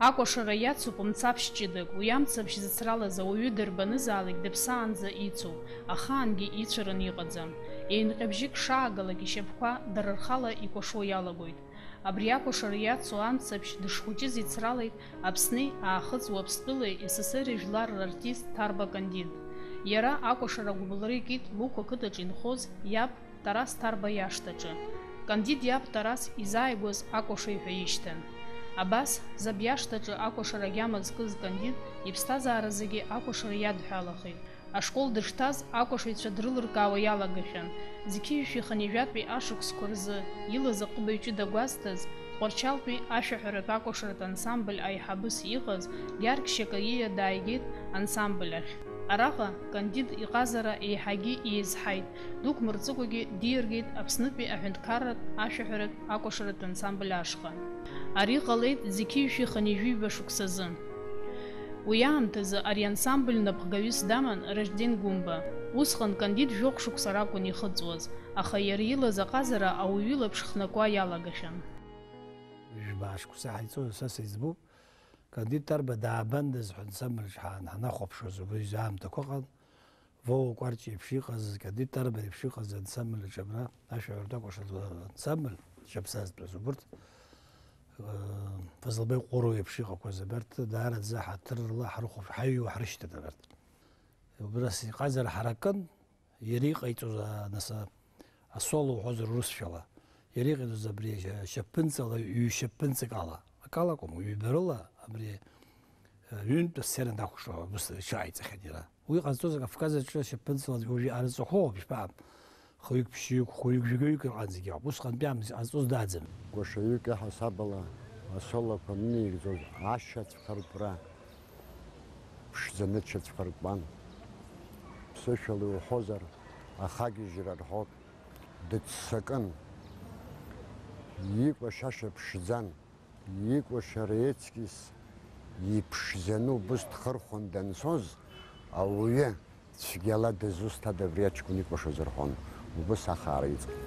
Акәашара иацуп мцаԥшь ҷыдак, уи амцаԥшь зыцралаз ауаҩы дырбанызаалак дыԥсаанӡа ицуп, ахаангьы ицәараны иҟаӡам. Еинҟьабжьык шаагалак ишьапқәа дара рхала икәашо иалагоит. Абри акәашара иацу амцаԥшь дышхәыҷыз ицралеит Аԥсни Аахыҵ Уаԥстәылеи СССР жәлар рартист Ҭарба Кандид. Иара акәашара агәыблра икит Луқәа қыҭаҿ инхоз иаб Тарас Ҭарба иашҭаҿы. Кандид иаб Тарас изааигәаз акәаша иҳәа ишьҭан. Абас заб иашҭаҿы акәашара агьама зкыз Кандид иԥсҭазаара зегьы акәашара иадҳәалахеит. Ашкол дышҭаз акәашаҩцәа дрылыркаауа иалагахьан. Зқьиҩшәи Ханижәатәи ашықәсқәа рзы илаз аҟыбаҩ ҷыда гәазҭаз, Тҟәарчалтәи ашәаҳәаратә акәашаратә ансамбль аиҳабыс иҟаз Гьаргь Шьакаиа дааигеит ансамбль ахь. Араҟа Кандид иҟазара еиҳагьы иизҳаит, дук мырҵыкәагьы диаргеит Аԥснытәи аҳәынҭқарратә ашәаҳәаратә акәашаратә ансамбль ашҟа. Ари ҟалеит Зқьиҩшәи Ханижәиба шықәсазы. Уи аамҭазы ари ансамбль напхгаҩыс даман Ражден Гәымба. Усҟан Кандид жәохә шықәса ракәын ихыҵуаз, аха иара илаз аҟазара ауаҩы илаԥш хнакуа иалагахьан. Жәбаашқәса ҳаиҵоз са сеиҵбуп. Кандид Ҭарба даабандаз ҳәа ансамбльаҿ ҳанахәаԥшуаз убри аамҭақәа ыҟан. Воу Кәарҷ еиԥш иҟаз, Кандид Ҭарба еиԥш иҟаз ансамбльаҿ абра ашәаҳәаратә акәашаратә ансамбль шьаԥсазтәыз убырҭ Фазылбеи Ҟәыруа еиԥш иҟақәаз абарҭ даараӡа ҳаҭырла ҳаҩуа ҳрышьҭан абарҭ. Убрас иҟазар ҳаракын, иара иҟаиҵоз асоло уҳәозар урысшәала. Иара иҟаиҵоз абри шьапԥынҵала ҩ-шьапԥынҵак ала. Акала акәым, ҩбарыла абри ҩынтә сцена дахәаԥшуа иҽааиҵахьан иара. Уи ҟазҵоз Кавказ аҿы шьапԥынҵала арҵахәоуп ишԥаам. Хҩык, ԥшьҩык, хәҩык, жәаҩык ыҟан зегьы ауп. Усҟантәи ҟазҵоз дааӡам. Гәашаҩык иаҳасабала асолақәа нигӡоз ашьацәқәа ртәра ԥшӡаны дшьацәқәа ркуан. Ԥсышәала иуҳәозар, ахагьежьра рҳәоит, дыццакын, икәашаша ԥшӡан, икәашара еҵкьыс иԥшӡаны убыс дхырхәон данцоз, ауаҩы цәгьала дызусҭада абри аҷкәын икәашоз рҳәон. Убыс ахаара иҵҟьеит.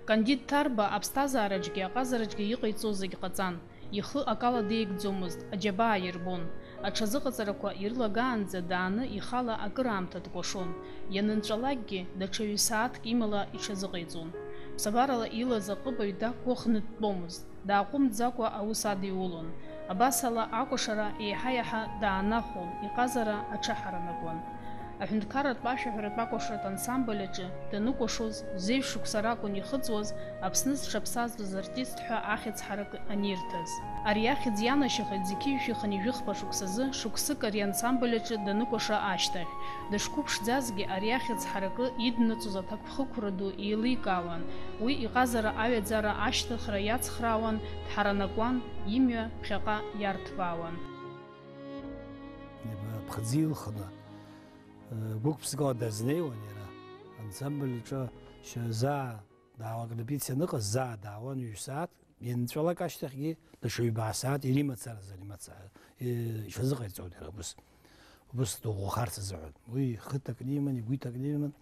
Кандид Ҭарба аԥсҭазаараҿгьы аҟазараҿгьы иҟаиҵоз зегь ҟаҵан. Ихы акала деигӡомызт, аџьабаа ирбон. Аҽазыҟаҵарақәа ирылагаанӡа дааны ихала акыраамҭа дкәашон. Ианынҵәалакгьы даҽа ҩ-сааҭк имала иҽазыҟаиҵон. Ԥсабарала илаз аҟыбаҩ дақәыхны дтәомызт, дааҟәымҵӡакәа аус адиулон. Абасала акәашара еиҳа-иаҳа даанахәон, иҟазара аҽаҳаранакуан. Аҳәынҭқарратә ашәаҳәаратә акәашаратә ансамбль аҿы даныкәашоз зеиԥш шықәса ракәын ихыҵуаз Аԥсны зҽаԥсазтәыз артист ҳәа ахьӡ ҳарак анирҭаз. Ари ахьӡ ианашьахеит Зқьиҩшәи Ханижәыхба шықәсазы шықәсык ари ансамбль аҿы даныкәаша ашьҭахь. Дышқәыԥшӡазгьы ари ахьӡ ҳаракы иднаҵоз аҭакԥхықәра ду еиликаауан. Уи иҟазара аҩаӡара ашьҭыхра иацхраауан, дҳаранакуан, имҩа ԥхьаҟа иарҭбаауан. Ԥхӡы илхны гәык-ԥсыкала дазнеиуан иара. Ансамбль аҿы заа даауак репетициа аныҟаз заа даауан ҩ-сааҭ, ианҵәалак ашьҭахьгьы даҽа ҩбаа сааҭ иримацаразы иҽазыҟаиҵон иара убыс дыӷәӷәахарц азыҳәан. Уи хыҭак ниман, игәиҭак ниман,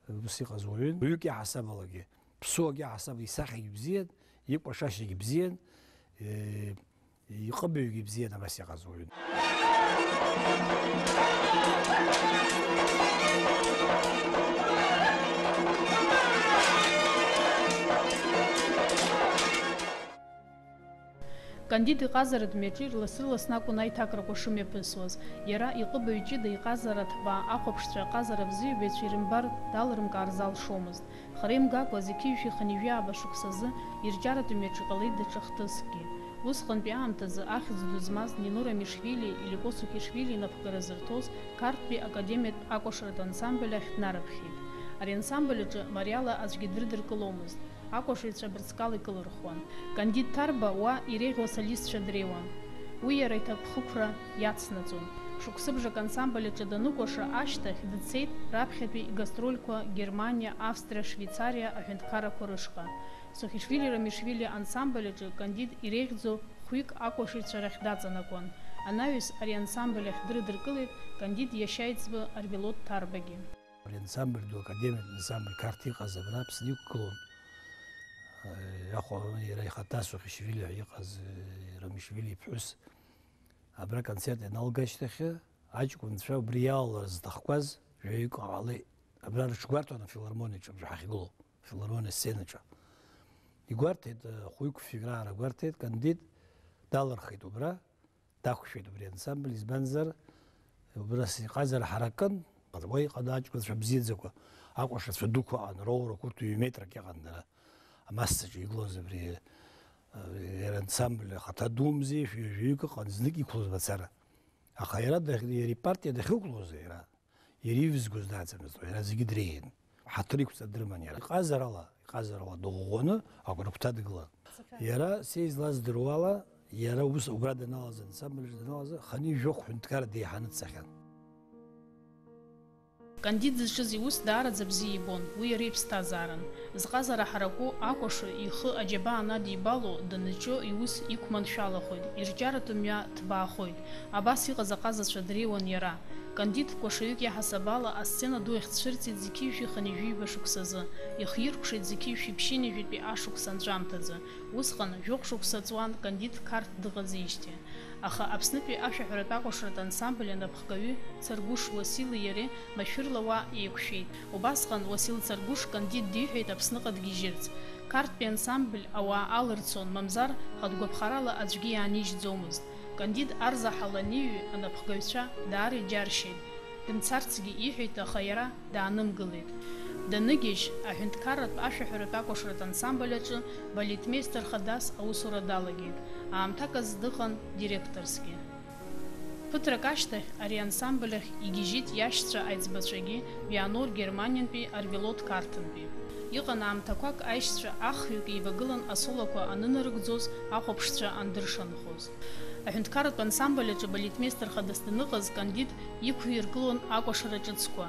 убыс иҟаз уаҩын. Уаҩык иаҳасабалагьы, ԥсуак иаҳасабала исахьагьы бзиан, икәашашьагьы бзиан, иҟыбаҩгьы бзиан абас иҟаз уаҩын. Кандид иҟазара дмҩаҿы ирлас-ырласны акәын аиҭакрақәа шымҩаԥысуаз. Иара иҟыбаҩ ҷыда иҟазара ҭбаа ахәаԥшцәа аҟазара бзиабаҩцәа ирымбар далырмкаар залшомызт. Хара имгакәа Зқьиҩшәи Ханижәиаба шықәсазы ирҿиаратәы мҩаҿы иҟалеит даҽа хҭысгьы. Усҟантәи аамҭазы ахьӡ ду змаз Нинур Амишвили, Илико Сухишвили инапхгара зырҭоз Қарҭтәи академиатә акәашаратә ансамбль ахь днарыԥхьеит. Ари ансамбль аҿы мариала аӡәгьы дрыдыркыломызт. Акәашаҩцәа брыцкала икылырхуан. Кандид Ҭарба уа иреиӷьу асолистцәа дреиуан. Уи иара иҭакԥхықәра иацнаҵон. Шықәсыбжак ансамбль аҿы даныкәаша ашьҭахь дцеит раԥхьатәи игастрольқәа Германиа, Австрия, Швейцариа аҳәынҭқаррақәа рышҟа. Сухишвили Рамишвили ансамбль аҿы Кандид иреиӷьӡоу хәҩык акәашаҩцәа рахь даҵанакуан. Анаҩс ари ансамбль ахь дрыдыркылеит Кандид иашьа еиҵбы Арбелот Ҭарбагьы. Ари ансамбль ду академиатә ансамбль Қарҭ иҟаз абра Аԥсны иқәгылон. иара ихаҭа Сухишвили иҟаз Рамишвили иԥҳәыс абра концерт ианалга ашьҭахьы аҷкәынцәа убри иаалалара зҭахқәаз жәаҩык ҟалеит. Абра рыҽгәарҭон афилармониаҿы ҳахьгылоу афилармониа сценаҿы. Игәарҭеит хәҩык фиграара гәарҭеит, Кандид далырхит убра, дақәшәеит убри ансамбль, избанзар убра иҟазара ҳаракын, уа иҟан аҷкәынцәа бзиаӡақәа, акәашацәа дуқәа аҟан, роурақәа урҭ 2 метрак иҟан дара амассаҿы игылоз абри иара ансамбль ахаҭа думзи, жәаҩык ыҟан, знык иқәлоз мацара. Аха иара ипартиа дахьықәлоз иара ивзгоз даҵамызт, иара зегьы дреиын. Ҳаҭыр иқәҵа дрыман иара. Иҟазарала дыӷәӷәаны агәарԥҭа дгылан. Иара са излаздыруа ала, иара ус убра даналаз ансамбль даналаз хани жәохә ҳәынҭқар деиҳаны дцахьан. Кандид зыҿыз иус даараӡа бзиа ибон, уи иара иԥсҭазааран. Зҟазара ҳараку акәаша ихы аџьабаа надибало, данаҿы иус иқәманшәалахоит, ирҿиаратә мҩа ҭбаахоит. Абас иҟаз аҟазацәа дреиуан иара. Кандид кәашаҩык иаҳасабала асцена ду ихцәырҵит зқьишәи ханижәиба шықәсазы, ихиркәшеит зқьишәи ԥшьынижәитәи ашықәс анҵәамҭазы. Усҟан жәохә шықәса ҵуан Кандид қарҭ дыҟазижьҭеи. Аха Аԥснытәи ашәаҳәаратә акәашаратә ансамбль анапхгаҩы Царгәыш Уасили иареи машәырла уа еиқәшәеит. Убасҟан Уасил Царгәыш Кандид диҳәеит Аԥсныҟа дгьежьырц. Қарҭтәи ансамбль ауаа алырцон, мамзар хатәгәаԥхарала аӡәгьы иаанижьӡомызт. Кандид арзаҳал аниҩы анапхгаҩцәа даара иџьаршьеит. Дымцарцгьы иҳәеит, аха иара даанымгылеит. Даныгьежь аҳәынҭқарратә ашәаҳәаратә акәашаратә ансамбль аҿы балетмеистер хадас аусура далагеит. Аамҭаказ дыҟан директорсгьы. Ԥыҭрак ашьҭахь ари ансамбль ахь игьежьит иашьцәа аиҵбацәагьы Вианор Германиантәи Арвелод Қарҭынтәи. Иҟан аамҭақәак аишьцәа ахҩык еивагылан асолақәа анынарыгӡоз, ахәаԥшцәа андыршанхоз. Аҳәынҭқарратә ансамбль аҿы балетмеистер хадас даныҟаз Кандид иқәиргылон акәашара ҿыцқәа.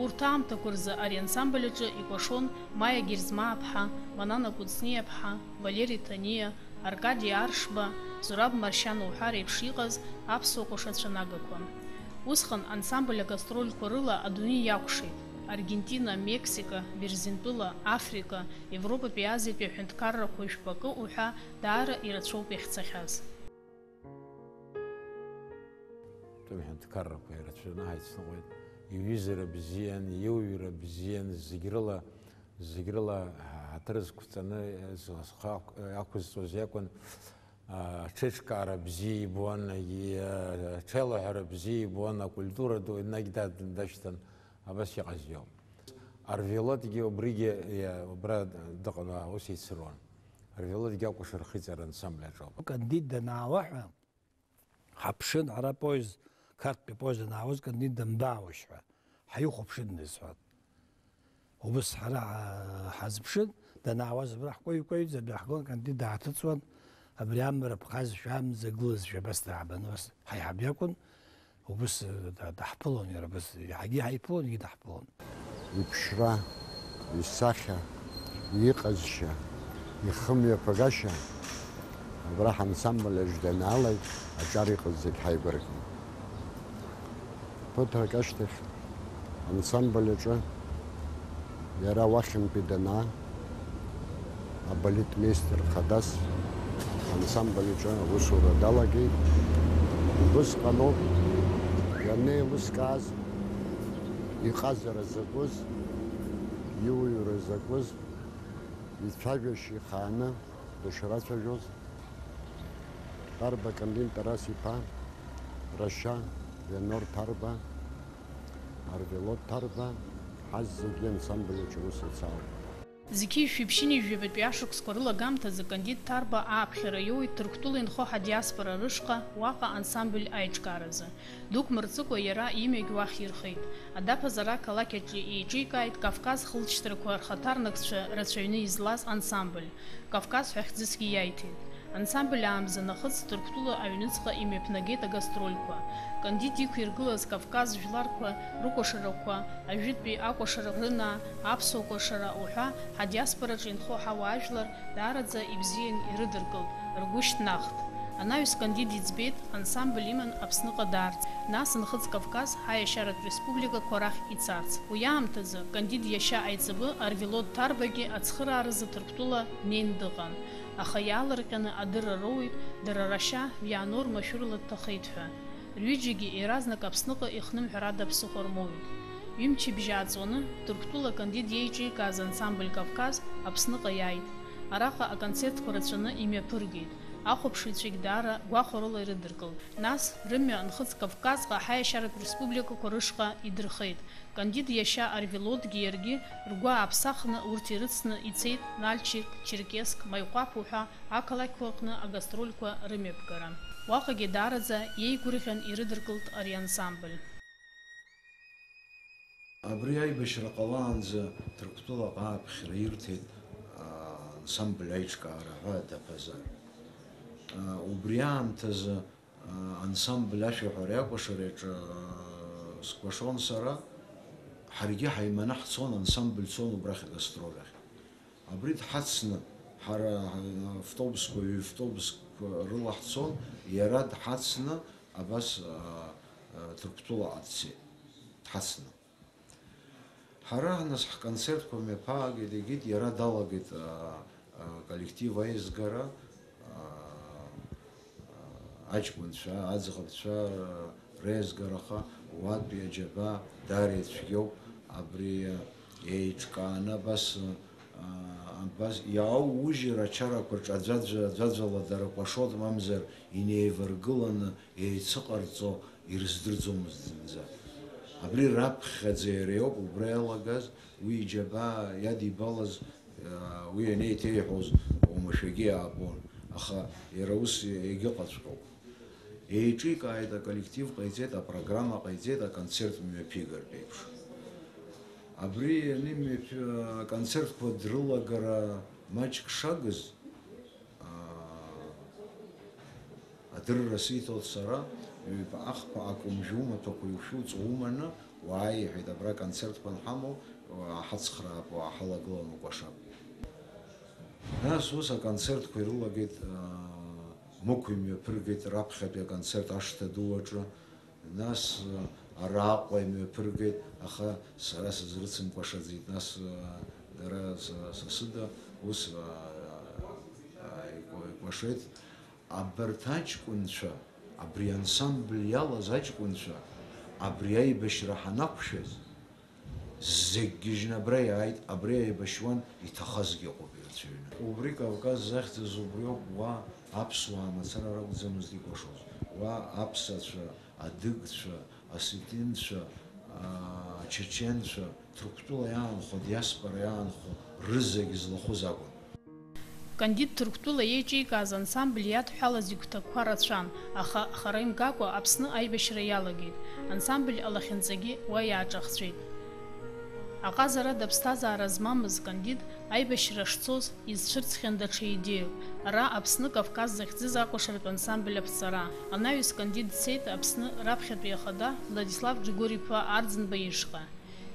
Урҭ аамҭақәа рзы ари ансамбль аҿы икәашон Маиа Герзмаа-ԥҳа, Манана Кәыҵниа-ԥҳа, Валери Ҭаниа, Аркади Аршба, Зураб Маршьан уҳәа реиԥш иҟаз аԥсуа кәашацәа нагақәа. Усҟан ансамбль агастрольқәа рыла адунеи иакәшеит. Аргентина, Мексика, Берзинтәыла, Африка, Европатәи Азиатәи аҳәынҭқаррақәа жәпакы уҳәа даара ирацәоуп иахьцахьаз. Аҳәынҭқаррақәа ирацәаны ҳаицныҟәеит. Иҩызара бзиан, иуҩра бзиан, зегь рыла ҳаҭыр зқәҵаны зхы ақәызҵоз иакәын. Аҽеиҿкаара бзиа ибон, аҽеилаҳәара бзиа ибон, акультура ду енагь дашьҭан. Абас иҟаз иоуп. Арвелодгьы убригьы убра дыҟан, ус еицыруан. Арвелодгьы акәашара рхиҵара ансамбль аҿоуп. Кандид данаауаҳәа ҳаԥшын, ҳара поезд, қарҭтәи поезд данаауаз Кандид дамбаауашь ҳәа, ҳаихәаԥшын сҳәан. Убас ҳара ҳазԥшын, данаауаз абра ҳкәаҩ-кәаҩӡа дааҳгылан, Кандид дааҭыҵуан, абри амра ԥхазшәа амза гылазшәа абас даабаны, бас ҳаиҳаб иакәын. Убас даҳԥылон иара, бас иаҳагьы ҳаиԥылон, егьи даҳԥылон. Иԥшра, исахьа, иҟазшьа, ихымҩаԥагашьа абра ҳансамбль аҿы данаалак аҿар иҟаз зегь ҳаибаркын. Ԥыҭрак ашьҭахь ансамбль аҿы иара уахьынтәи данаа абалетмеистер хадас ансамбль аҿы аусура далагеит. Убысҟаноуп ианеилыскааз иҟазара закәыз, иуҩра закәыз, ицәажәашьа ихааны дышрацәажәоз Тарба Кандид Тарас-иԥа, Рашьа Вианор Ҭарба, Арвелод Ҭарба, ҳаз зегьы ансамбль аҿы ус ицаауп. Зқьишәи ԥшьынижәҩабатәи ашықәсқәа рылагамҭазы Кандид Ҭарба ааԥхьара иоуит Ҭырқәтәыла инхо ҳадиаспора рышҟа уаҟа ансамбль аиҿкааразы. Дук мырҵыкәа иара имҩагь уахь ирхеит. Адаԥазара ақалақь аҿы еиҿикааит Кавказ хылҵшьҭрақәа рхаҭарнакцәа рацәаҩны излаз ансамбль. Кавказ ҳәа хьӡысгьы иаиҭеит. Ансамбль аамза нахыҵ Ҭырқәтәыла аҩныҵҟа имҩаԥнагеит агастрольқәа. Кандид иқәиргылаз Кавказ жәларқәа рыкәашарақәа, ажәытәтәи акәашара рынаа, аԥсуа кәашара уҳәа ҳадиаспораҿы инхо ҳауаажәлар даараӡа ибзиан ирыдыркылт, ргәы шьҭнахт. Анаҩс Кандид иӡбеит ансамбль иман Аԥсныҟа даарц, нас Нхыҵ Кавказ ҳаиашьаратә республикақәа рахь ицарц. Уи аамҭазы Кандид иашьа аиҵбы Арвелод Ҭарбагьы ацхырааразы Ҭырқәтәыла днеин дыҟан, аха иаалырҟьаны адырра роуит дара рашьа Вианор машәырла дҭахеит ҳәа. Рҩыџьегьы иаразнак Аԥсныҟа ихнымҳәарада ԥсыхәа рмоуит. Ҩымчыбжьа ааҵуаны Ҭырқәтәыла Кандид иеиҿикааз ансамбль Кавказ Аԥсныҟа иааит. Араҟа аконцертқәа рацәаны имҩаԥыргеит. Ахәаԥшыҩцәагьы даара гәахәарыла ирыдыркылт. Нас рымҩа Нхыҵ Кавказҟа ҳаиашьаратә республикақәа рышҟа идырхеит. Кандид иашьа Арвелодгьы иаргьы ргәы ааԥсахны урҭ ирыцны ицеит Нальчик, Черкесск, Маиҟәаԥ ҳәа ақалақьқәа аҟны агастрольқәа рымҩаԥгара. Уаҟагьы даараӡа иеигәырӷьан ирыдыркылт ари ансамбль. Абри аибашьра ҟалаанӡа Ҭырқәтәылаҟа ааԥхьара ирҭеит ансамбль аиҿкаара ҳәа даԥазар. Убри аамҭазы ансамбль ашәаҳәара иакәашараҿы скәашон сара, ҳаргьы ҳаиманы ҳцон, ансамбль цон убрахь агастроль ахь. Абри дҳацны ҳара автобусқәа, ҩ-автобусқәа рыла ҳцон, иара дҳацны абас Ҭырқәтәылаҟа дцеит, дҳацны. Ҳара нас ҳконцертқәа мҩаԥаагеит, егьит иара далагеит коллектив аизгара, аҷкәынцәа, аӡӷабцәа реизгараха, уатәи аџьаба Дариа цәгьоуп, абри еиҿкааны абас иааужьыр ачарақәа рҿы аӡәаӡәала дара кәашоит, мамзар инеиваргыланы еицыҟарҵо ирыздырӡомызт зынӡа. Абри раԥхьаӡа иара иоуп убра иалагаз, уи иџьаба иадибалаз, уи анеиҭеиҳәоз оумашәагьы аабон, аха иара ус егьыҟаҵәҟьоуп. Еиҿикааит аколлектив ҟаиҵеит, апрограмма ҟаиҵеит, аконцерт мҩаԥигартә еиԥш. Абри аконцертқәа дрылагара маҷк шагыз, адырра сиҭоит сара, ахԥа акәымжәумаҭәақәа иушәуҵо уманы, уааи иҳәеит, абра концертқәа нҳамоу, ҳацхраап, ҳалагыланы укәашап. Нас ус аконцертқәа ирылагеит, Мықә имҩаԥыргеит раԥхьатәи аконцерт ашҭа ду аҿы, нас Араҟәа имҩаԥыргеит, аха сара сызрыцымкәашаӡеит, нас дара сасыда ус икәашеит. Абарҭ аҷкәынцәа, абри ансамбль иалаз аҷкәынцәа, абри аибашьра ҳанақәшәаз, зегьы гьежьны абра иааит, абри аибашьуан, иҭахазгьы ыҟоуп ирацәаҩны. Убри Кавказ захьӡыз убриоуп, уа аԥсуаа мацара ракәӡамызт икәашоз. Уа аԥсацәа, адыгцәа, осетинцәа, ачеченцәа, Ҭырқәтәыла иаанхо, диаспора иаанхо рызегьы злахәыз акәын. Кандид Ҭырқәтәыла иеиҿикааз ансамбль иадҳәалаз игәҭакқәа рацәан, аха хара имгакәа Аԥсны аибашьра иалагеит. Ансамбль алахьынҵагьы уа иааҿахҵәеит. Аҟазарада ԥсҭазаара змамыз Кандид аибашьра шцоз изцәырҵхьан даҽа идеиоуп. Ара Аԥсны Кавказ захьӡыз акәашаратә ансамбль аԥҵара. Анаҩс Кандид дцеит Аԥсны раԥхьатәи ахада Владислав Григорий-ԥа Арӡынба ишҟа.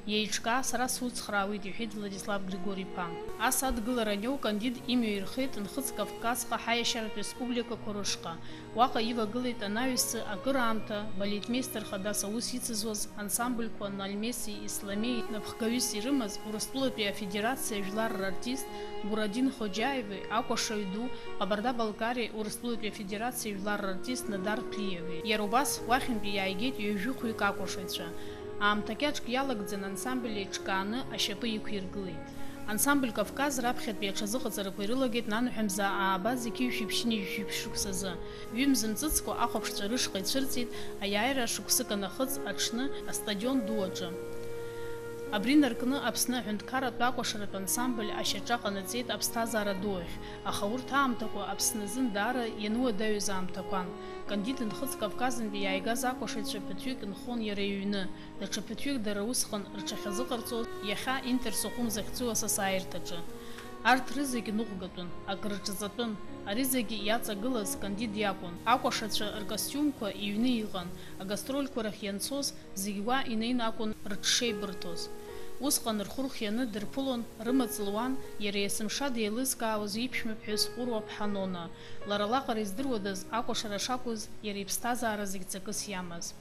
Иеиҿкаа сара суцхраауеит, иҳәеит Владислав Григорий-ԥа. Ас адгылара аниоу Кандид имҩа ирхеит Нхыҵ Кавказҟа ҳаиашьаратә республикақәа рышҟа. Уаҟа ивагылеит анаҩсцы акыраамҭа балетмеистер хадас аус ицызуаз ансамбльқәа Нальмеси, Исламеи напхгаҩыс ирымаз Урыстәылатәи афедерациа жәлар рартист Бурадин Хоџьаеви, акәашаҩ ду Ҟабарда-Балкариа Урыстәылатәи афедерациа жәлар рартист Надар Ԥлиеви. Иара убас уахьынтәи иааигеит ҩажәихәҩык акәашаҩцәа. Аамҭакьаҿк иалагӡан ансамбль еиҿкааны ашьапы иқәиргылеит. Ансамбль Кавказ раԥхьатәи аҽазыҟаҵарақәа ирылагеит нанҳәамза аабаз иқьышәиԥшьни шәиԥшшықәсазы. Ҩымзымҵыцкәа ахәаԥшцәа рышҟа ицәырҵит аиааира шықәсык анахыҵ аҽны астадион ду аҿы. Абри наркны Аԥсны аҳәынҭқарратә акәашаратә ансамбль ашьаҿа ҟанаҵеит аԥсҭазаара ду ахь, аха урҭ аамҭақәа Аԥсны азын даара иануадаҩыз аамҭақәан. Кандид Нхыҵ Кавказынтәи иааигаз акәашаҩцәа ԥыҭҩык нхон иара иҩны, даҽа ԥыҭҩык дара усҟан рҽахьазыҟарҵоз иахьа Интерсохәым захьӡу асасааирҭаҿы. Арҭ рызегьы ныҟәгатәын, акрырҿаҵатәын, ари зегьы иаҵагылаз Кандид иакәын. Акәашацәа ркостиумқәа иҩны иҟан, агастрольқәа рахь ианцоз зегьы уа инеины акәын рҽшеибырҭоз. Усҟан рхәырхианы дырԥылон, рымаҵ луан, иара есымша деилызкаауаз иԥшәмаԥҳәыс Ҟәыруа Ԥҳанона. Лара лаҟара издыруадаз акәашара шакәыз, иара иԥсҭазаара зегь ҵакыс иамаз.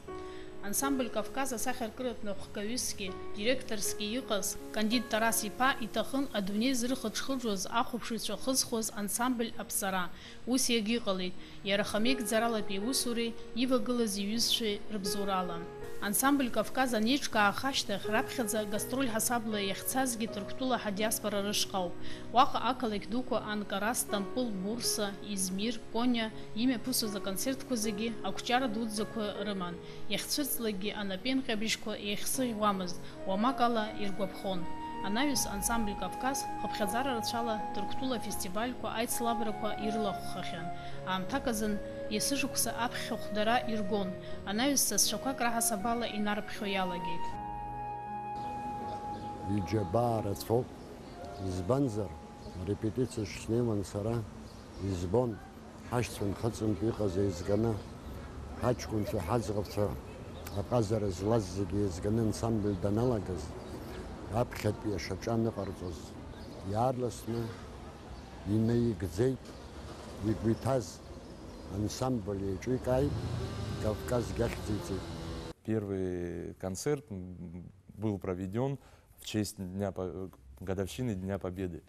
Ансамбль Кавказ асахьаркыратә хәкаҩысгьы, директорсгьы иҟаз Кандид Тарас-иԥа иҭахын адунеи зырхыџхыџуаз ахәаԥшыҩцәа хызхуаз ансамбль аԥҵара. Ус иагьыҟалеит, иара хамеигӡаралатәи иусуреи ивагылаз иҩызцәеи рыбзоурала. Ансамбль Кавказ анеиҿкаах ашьҭахь раԥхьаӡа гастроль ҳасабла иахьцазгьы Ҭырқәтәылаҳа диаспора рышҟауп. Уаҟа ақалақь дуқәа Анкара, Стамбул, Бурса, Измир, Кониа имҩаԥысуаз аконцертқәа зегьы ақәҷара дуӡӡақәа рыман. Иахьцәырҵлакгьы анапеинҟьабжьқәа еихсыӷьуамызт, уамак ала иргәаԥхон. Анаҩс ансамбль Кавказ хыԥхьаӡара рацәала Ҭырқәтәыла фестивальқәа, аицлабрақәа ирлахәхахьан. Аамҭак азын есышықәса аԥхьа хәдара иргон. Анаҩс сасцәақәак раҳасабала инарԥхьо иалагеит. Иџьабаа рацәоуп, избанзар арепетициа шнеиуан сара избон ҳашьцәа нхыҵынтә иҟаз еизганы, ҳаҷкәынцәа, ҳаӡӷабцәа аҟазара злаз зегьы еизганы ансамбль даналагаз, аԥхьатәи ашаҿа аныҟарҵоз иаарласны инаигӡеит, игәы иҭаз ансамбль еиҿикааит, Кавказ ахьӡиҵеит. Первый концерт был проведен в честь годовщины Дня Победы.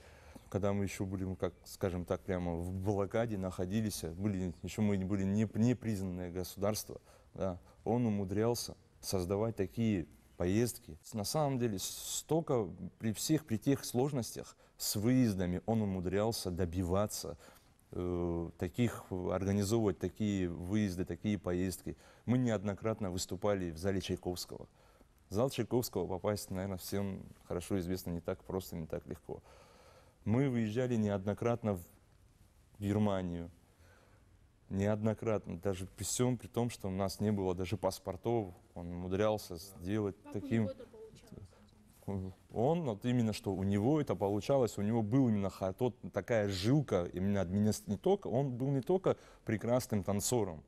Когда мы еще были, как, скажем так, прямо в блокаде находились, еще мы были непризнанное государство, да, он умудрялся создавать такие поездки. На самом деле, столько при тех сложностях с выездами он умудрялся добиваться, организовывать такие выезды, такие поездки. Мы неоднократно выступали в зале Чайковского. В зал Чайковского попасть, наверное, всем хорошо известно, не так просто, не так легко. Мы выезжали неоднократно в Германию. Неоднократно, даже при всем при том, что у нас не было даже паспортов, он умудрялся сделать таким. Он, вот именно что у него это получалось, у него был именно такая жилка, именно не только, он был не только прекрасным танцором,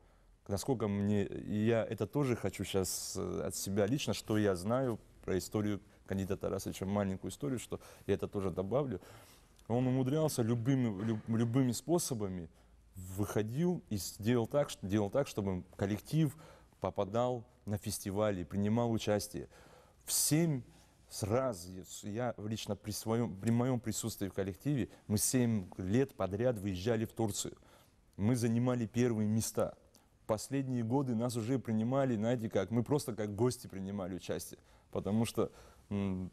насколько я это тоже хочу сейчас от себя лично, что я знаю про историю кандидата Тарасовича, маленькую историю, что я это тоже добавлю. Он умудрялся любыми способами, выходил и делал так, чтобы коллектив попадал на фестивали, принимал участие. В 7 раз, я лично при моем присутствии в коллективе, мы 7 лет подряд выезжали в Турцию. Мы занимали первые места. Последние годы нас уже принимали, знаете как, мы просто как гости принимали участие. Потому что мы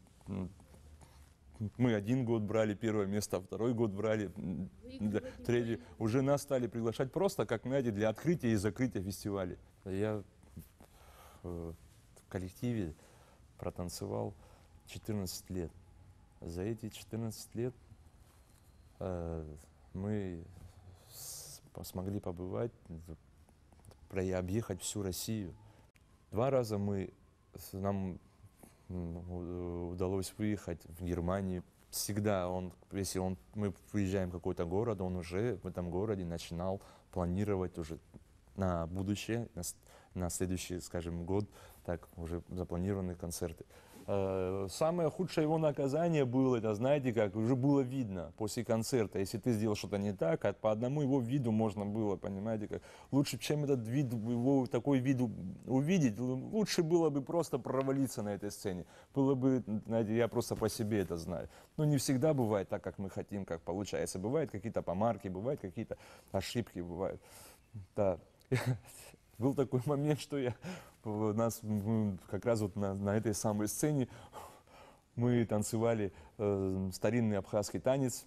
1 год брали первое место, 2-й год брали, 3-й. Уже нас стали приглашать просто, как, знаете, для открытия и закрытия фестивалей. Я в коллективе протанцевал 14 лет. За эти 14 лет мы смогли побывать, объехать всю Россию. 2 раза нам удалось выехать в Германию. Всегда если мы приезжаем в какой-то город, он уже в этом городе начинал планировать уже на будущее, на следующий, скажем, год, так уже запланированные концерты. Самое худшее его наказание было, это, знаете как, уже было видно после концерта, если ты сделал что-то не так, по одному его виду можно было, понимаете, как. Лучше, чем этот вид, такой вид увидеть, лучше было бы просто провалиться на этой сцене. Было бы, знаете, я просто по себе это знаю. Но не всегда бывает так, как мы хотим, как получается. Бывают какие-то помарки, бывают какие-то ошибки, бывают. Да. Был такой момент, что как раз вот на этой самой сцене мы танцевали старинный абхазский танец.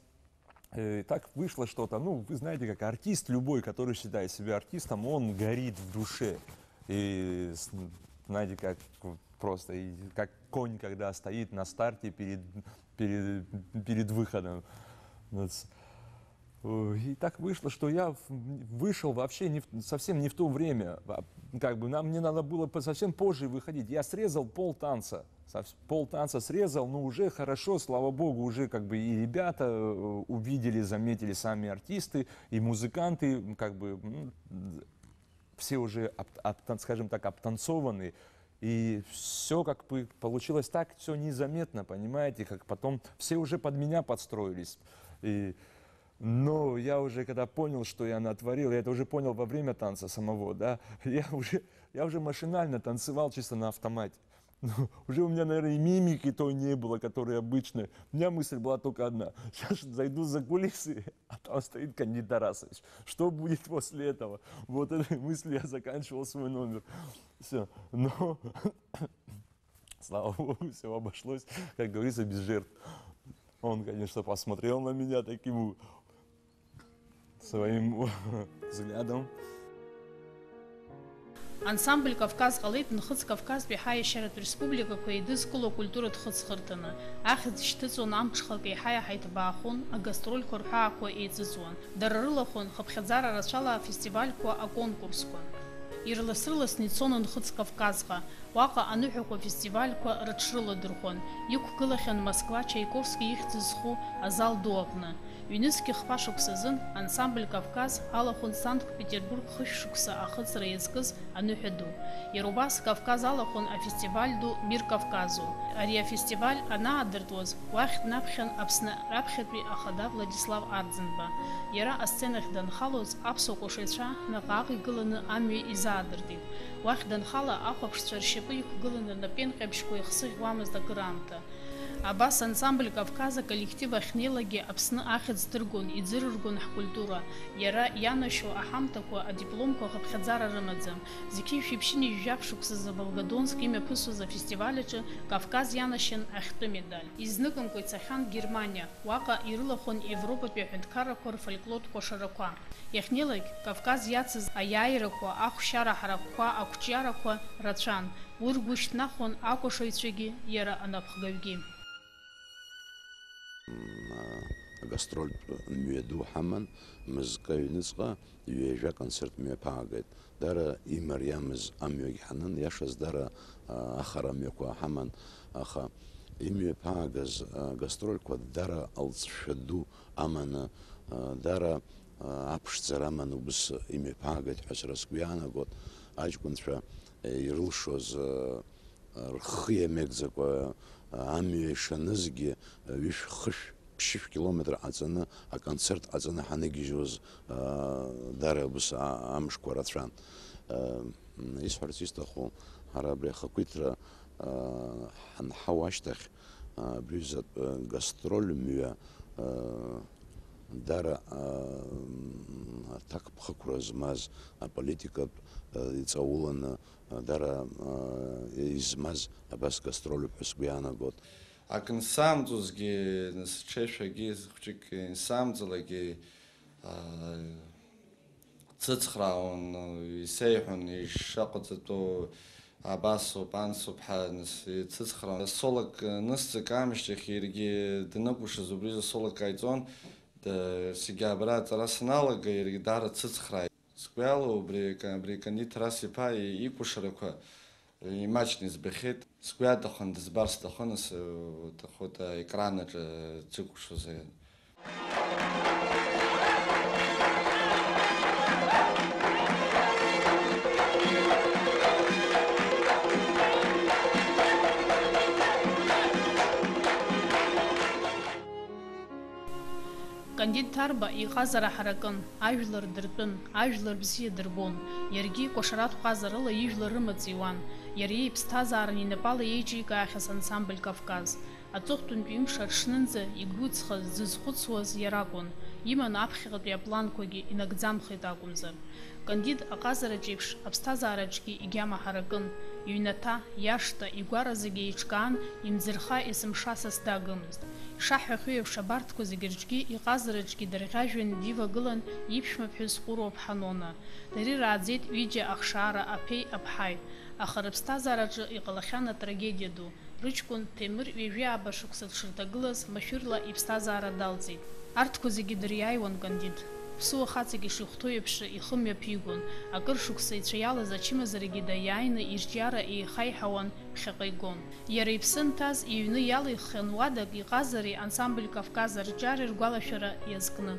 И так вышло что-то, вы знаете, как артист любой, который считает себя артистом, он горит в душе. И знаете, как просто, как конь, когда стоит на старте перед выходом. И так вышло, что я вышел вообще совсем не в то время. Мне надо было совсем позже выходить. Я срезал полтанца срезал, но уже хорошо, слава богу, уже и ребята увидели, заметили, сами артисты и музыканты, все уже, скажем так, обтанцованы. И все как бы получилось так, все незаметно, понимаете, как потом все уже под меня подстроились. Но я уже когда понял, что я натворил, я это уже понял во время танца самого, да, я уже машинально танцевал чисто на автомате. Ну, уже у меня, наверное, и мимики той не было, которая обычная. У меня мысль была только одна. Сейчас зайду за кулисы, а там стоит Кандид Тарасович. Что будет после этого? Вот этой мыслью я заканчивал свой номер. Все. Но, слава богу, все обошлось, как говорится, без жертв. Он, конечно, посмотрел на меня таким своим взглядом. Ансамбль Кавказ ҟалеит Нхыҵ Кавказтәи ҳаиашьаратә республикақәа еидызкыло акультуратә хыҵхырҭаны. Ахьӡ шьҭыҵуан амҽхак еиҳа-еиҳа иҭбаахон, агастрольқәа рҳәаақәа еиҵыҵуан. Дара рылахәын хыԥхьаӡара рацәала афестивальқәа, аконкурсқәа. Ирлас-рыласны ицон Нхыҵ Кавказҟа. Уаҟа аныҳәақәа фестивальқәа рыҽрыладырхәон. Иқәгылахьан Москва Чайковски ихьӡ зху азал ду аҟны. Ҩнызқьи хԥа-шықәсазын ансамбль Кавказ алахәын Санкт-Петербург хышә-шықәса ахыҵра иазкыз аныҳәа ду. Иара убас Кавказ алахәын афестиваль ду Мир Кавказу. Ари афестиваль анаадыртуаз уахь днаԥхьан Аԥсны раԥхьатәи ахада Владислав Арӡынба. Иара асценахь данхалоз аԥсуа ҟәашаҩцәа наҟ-ааҟ игыланы амҩа изаадыртит. Уахь данхала ахәаԥшцәа ршьапы иқәгыланы рнапеинҟьабжьқәа ихсыӷьуамызт акыраамҭа. Абас ансамбль Кавказ аколлектив ахьнеилагьы Аԥсны ахьӡ дыргон, иӡырыргон ҳкультура. Иара ианашьо аҳамҭақәа, адипломқәа хыԥхьаӡара рымаӡам. Зқьи шәиԥшьыни жәаф шықәсазы Волгодонск имҩаԥысуаз афестиваль аҿы Кавказ ианашьан ахьтәы медаль. Изныкымкәа ицахьан Германиа, уаҟа ирылахәын Европатәи аҳәынҭқаррақәа рфольклортә кәашарақәа. Иахьнеилак Кавказ иацыз аиааирақәа, ахәшьара ҳаракқәа, ақәҿиарақәа рацәан. Уи ргәы шьҭнахуан акәашаҩцәагьы, иара анапхгаҩгьы. Гастроль мҩаду ҳаман, мызка ҩныҵҟа ҩажәа концерт мҩаԥаагеит. Дара имариамыз амҩагьы ҳанын, иашаз дара ахара мҩақәа ҳаман, аха имҩаԥаагаз гастрольқәа дара алҵшәа ду аманы, дара аԥшӡара аманы ус имҩаԥаагеит ҳәа сара сгәы иаанагот, аҷкәынцәа ирылшоз рхы иамеигӡакәа амҩа ишанызгьы ҩышә-хышә ԥшьышә километр ҟаҵаны аконцерт ҟаҵаны ҳанагьежьуаз дара ус амшқәа рацәан. Исҳәарц исҭаху, ҳара абри ахақәиҭра ҳанҳау ашьҭахь абриҩызатә гастроль мҩа дара аҭакԥхықәра змаз, аполитикатә иҵауланы дара измаз абас гастролуп ҳәа сгәы иаанагот. Ак нсамҵозгьы, ҽеишәагьы хәҷык инсамҵалагьы ҵыцхраауан, исеиҳәон ишаҟаҵатәу абасоуп, ансоуп ҳәа ицыцхраауан. Солак нысҵак аамышьҭахь иаргьы даныкәашаз убри азы солак ҟаиҵон, зегьы абра аҵара саналага иаргьы даара дсыцхрааит. Сгәы иалоу абри Кандид Тарас-иԥа икәашарақәа имаҷны избахьеит. Сгәы иаҭахын дызбар сҭахын, сҭахоит аекран аҿы дзыкәашоз. Кандид Ҭарба иҟазара ҳаракын, ажәлар дыртәын, ажәлар бзиа дырбон. Иаргьы кәашаратә ҟазарыла ижәлар рымаҵ иуан. Иара иԥсҭазааран инапала еиҿикаахьаз ансамбль Кавказ. Аҵыхәтәантәи ҩымш аҽнынӡа игәыҵхаз, дзызхәыцуаз иара акәын. Иман аԥхьаҟатәи апланқәагьы инагӡамхеит акәымзар. Кандид аҟазараҿ еиԥш аԥсҭазаараҿгьы егьама ҳаракын. Иҩнаҭа, иашҭа, игәара зегьы еиҿкаан, имӡырха есымшасас дагымызт. Ишаҳҳәахьоу еиԥш абарҭқәа зегьы рҿгьы иҟазараҿгьы дырӷьажәҩан дивагылан иԥшәмаԥҳәыс Ҟәыруа Ԥҳанона. Дара ирааӡеит ҩыџьа ахшаара аԥеи аԥҳаи. Аха рыԥсҭазаараҿы иҟалахьан атрагедиа ду. Рыҷкәын Ҭемыр ҩажәи ааба шықәса дшырҭагылаз машәырла иԥсҭазаара далҵит. Арҭқәа зегьы дыриааиуан Кандид. Ԥсуа хаҵак ишихәҭоу еиԥш ихы мҩаԥигон. Акыр шықәса ицәа иалаз ачымазарагьы даиааины ирҿиара еихаиҳауан, ԥхьаҟа игон. Иара иԥсы нҭаз иҩны иалиххьан уадак иҟазареи ансамбль Кавказ арҿиареи ргәалашәара иазкны.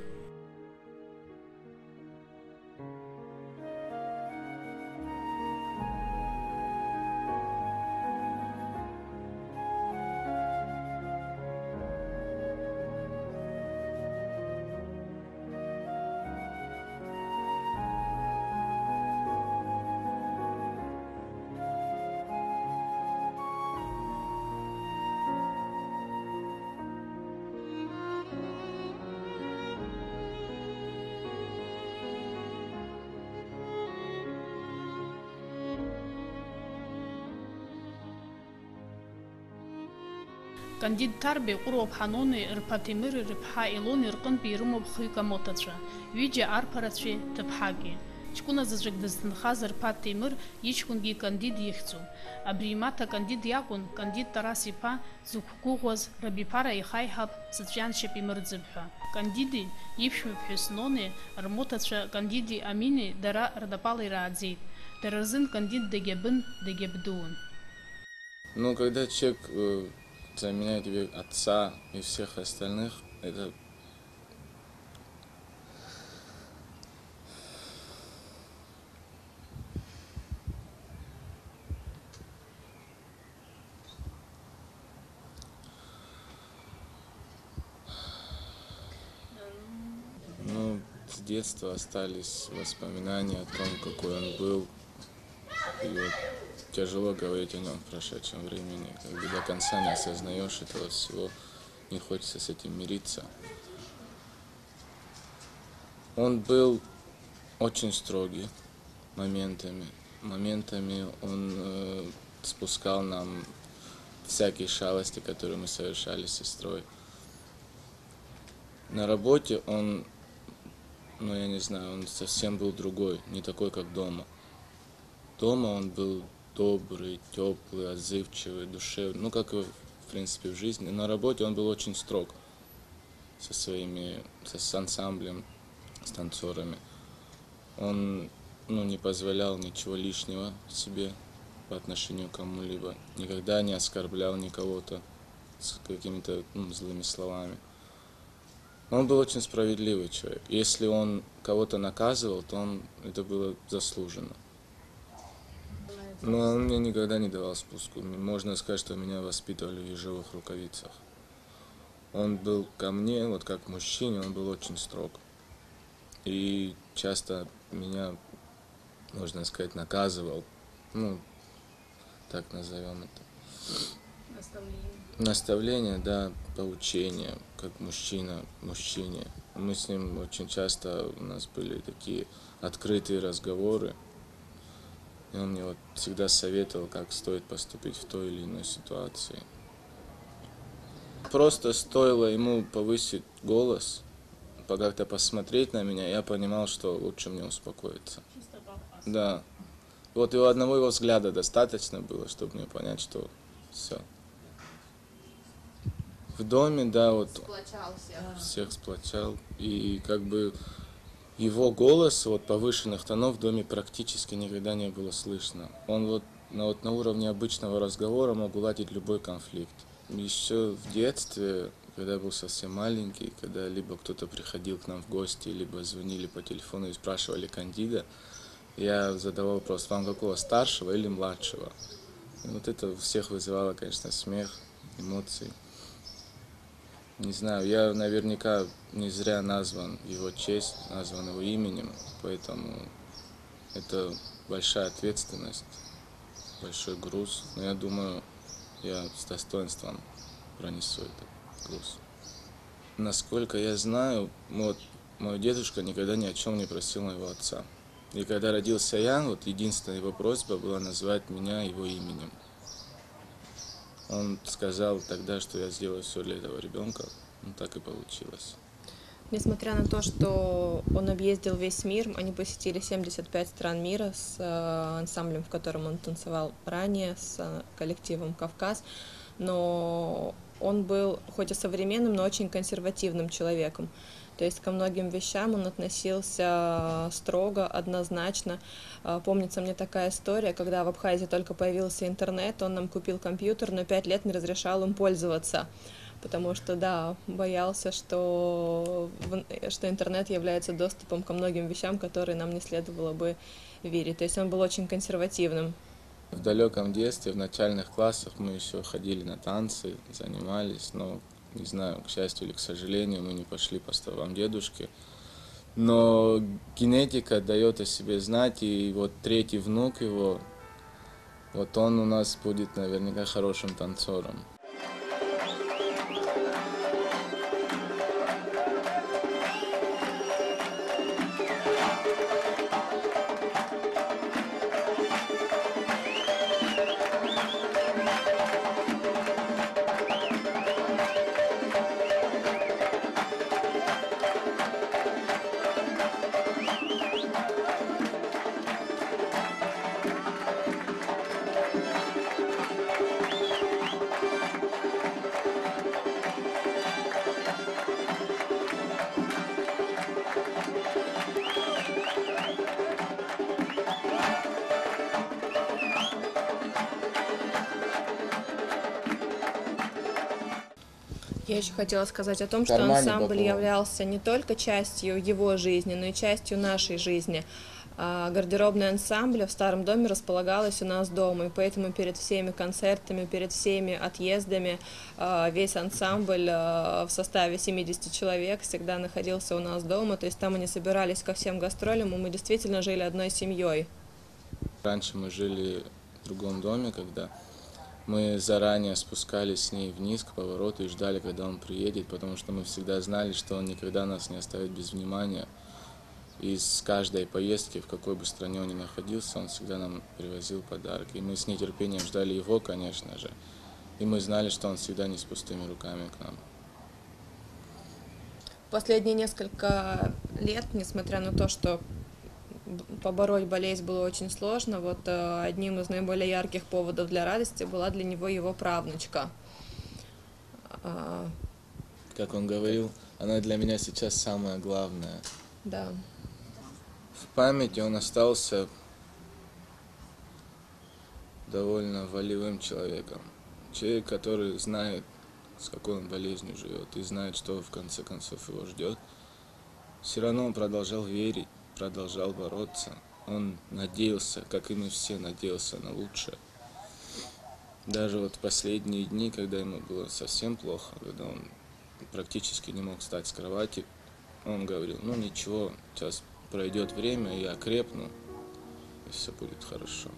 Кандид Тарби Ҟәыруа Ҳанони рԥа Ҭемыри рыԥҳа Елони рҟынтәи ирымоуп хҩык амоҭацәа, ҩыџьа арԥарацәеи ҭыԥҳаки. Ҷкәына заҵәык дызҭынхаз рԥа Ҭемыр иҷкәынгьы Кандид ихьӡуп. Абри имаҭа Кандид иакәын Кандид Тарас-иԥа зықәгәыӷуаз рабиԥара ихаиҳаб Сыҵәианшьап имырӡып ҳәа. Кандиди иԥшәмаԥҳәыс Нони рмоҭацәа Кандиди Амини дара рнапала ирааӡеит. Дара рзын Кандид дагьабын, дагьабдуун. Ну, когда человек заменяет тебе отца и всех остальных, это с детства остались воспоминания о том, какой он был. И вот тяжело говорить о нем в прошедшем времени. Как бы до конца не осознаешь этого всего, не хочется с этим мириться. Он был очень строгий моментами. Моментами он спускал нам всякие шалости, которые мы совершали с сестрой. На работе он, ну я не знаю, он совсем был другой, не такой, как дома. Дома он был добрый, теплый, отзывчивый, душевный, ну как и в принципе в жизни. На работе он был очень строг с ансамблем, с танцорами. Он не позволял ничего лишнего себе по отношению к кому-либо. Никогда не оскорблял никого-то с какими-то злыми словами. Он был очень справедливый человек. Если он кого-то наказывал, то это было заслуженно. Но он мне никогда не давал спуску. Можно сказать, что меня воспитывали в ежовых рукавицах. Он был ко мне, вот как мужчине, он был очень строг. И часто меня, можно сказать, наказывал. Так назовем это. Наставление, да, поучение, как мужчина мужчине. Мы с ним очень часто, у нас были такие открытые разговоры. И он мне всегда советовал, как стоит поступить в той или иной ситуации. Просто стоило ему повысить голос, как-то посмотреть на меня, я понимал, что лучше мне успокоиться. Да. Вот одного его взгляда достаточно было, чтобы мне понять, что все. В доме, да, сплочал всех сплочал. И как бы его голос повышенных тонов в доме практически никогда не было слышно. Он на уровне обычного разговора мог уладить любой конфликт. Еще в детстве, когда я был совсем маленький, когда либо кто-то приходил к нам в гости, либо звонили по телефону и спрашивали Кандида, я задавал вопрос: вам какого, старшего или младшего? И это у всех вызывало, конечно, смех, эмоции. Не знаю, я наверняка не зря назван в его честь, назван его именем, поэтому это большая ответственность, большой груз. Но я думаю, я с достоинством пронесу этот груз. Насколько я знаю, мой дедушка никогда ни о чем не просил моего отца. И когда родился я, единственная его просьба была назвать меня его именем. Он сказал тогда, что я сделаю все для этого ребенка. Так и получилось. Несмотря на то, что он объездил весь мир, они посетили 75 стран мира с ансамблем, в котором он танцевал ранее, с коллективом «Кавказ», но он был хоть и современным, но очень консервативным человеком. То есть ко многим вещам он относился строго, однозначно. Помнится мне такая история, когда в Абхазии только появился интернет, он нам купил компьютер, но 5 лет не разрешал им пользоваться, потому что, да, боялся, что интернет является доступом ко многим вещам, которые нам не следовало бы верить. То есть он был очень консервативным. В далеком детстве, в начальных классах мы еще ходили на танцы, занимались, но, не знаю, к счастью или к сожалению, мы не пошли по стопам дедушки. Но генетика дает о себе знать, и третий внук его, он у нас будет наверняка хорошим танцором. Я еще хотела сказать о том, что ансамбль являлся не только частью его жизни, но и частью нашей жизни. Гардеробная ансамбля в старом доме располагалась у нас дома, и поэтому перед всеми концертами, перед всеми отъездами весь ансамбль в составе 70 человек всегда находился у нас дома, то есть там они собирались ко всем гастролям, и мы действительно жили одной семьей. Раньше мы жили в другом доме, когда мы заранее спускались с ней вниз к повороту и ждали, когда он приедет, потому что мы всегда знали, что он никогда нас не оставит без внимания. И с каждой поездки, в какой бы стране он ни находился, он всегда нам привозил подарки. И мы с нетерпением ждали его, конечно же. И мы знали, что он всегда не с пустыми руками к нам. Последние несколько лет, несмотря на то, что побороть болезнь было очень сложно, вот одним из наиболее ярких поводов для радости была для него его правнучка. Как он говорил, она для меня сейчас самое главное. Да. В памяти он остался довольно волевым человеком. Человек, который знает, с какой он болезнью живет, и знает, что в конце концов его ждет. Все равно он продолжал верить, продолжал бороться. Он надеялся, как и мы все, надеялся на лучшее. Даже вот в последние дни, когда ему было совсем плохо, когда он практически не мог встать с кровати, он говорил: ну ничего, сейчас пройдет время, я окрепну, и все будет хорошо.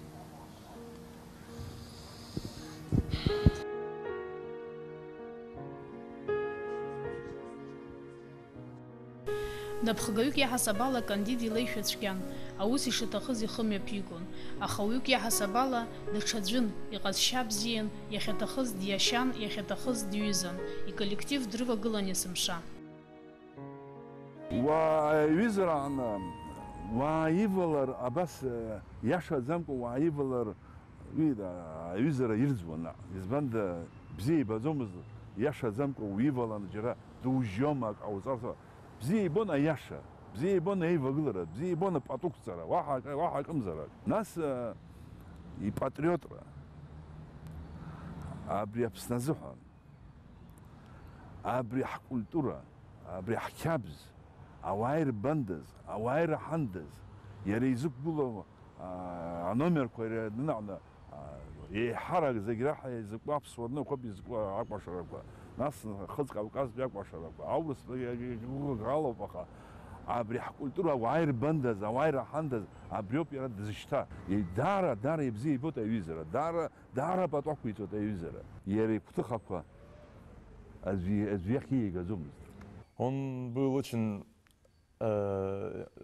Напхгаҩык иаҳасаб ала Кандид илеишәа цәгьан, аус ишаҭахыз ихымҩаԥигон, аха уаҩык иаҳасаб ала даҽаӡәын, иҟазшьа бзиан, иахьаҭахыз диашьан, иахьаҭахыз дҩызан, иколлектив дрывагылан есымша. Уааҩызаран уааивалар, абас иашаӡамкәа уааивалар, аҩызара ирӡуан. Избанда бзиа ибаӡомызт, иашаӡамкәа уивалан, џьара дужьом ак ҟауҵарҭа. Бзиа ибон аиаша, бзиа ибон аивагылара, бзиа ибон апатуқәҵара, уаҳа акымзарак. Нас ипатриотра, абри Аԥсны азыҳәан, абри ҳкультура, абри ҳқьабз, ауаа ирбандаз, ауаа ираҳандаз, иара изықәгылоу аномерқәа наҟны еиҳарак зегь раҳа изакәу аԥсуа рныҟәоуп изакәу акәашарақәа. Нас хыҵ Кавказтәи акәашарақәа, аурыстәи галоуп, аха абри ҳкультура ауаа ирбандаз, ауаа ираҳандаз, абриоуп иара дызшьҭа. Даара ибзиа ибоит аҩызара, даара пату ақәиҵоит аҩызара. Иара игәҭыхақәа аӡәы иахь иигаӡомызт. Он был очень,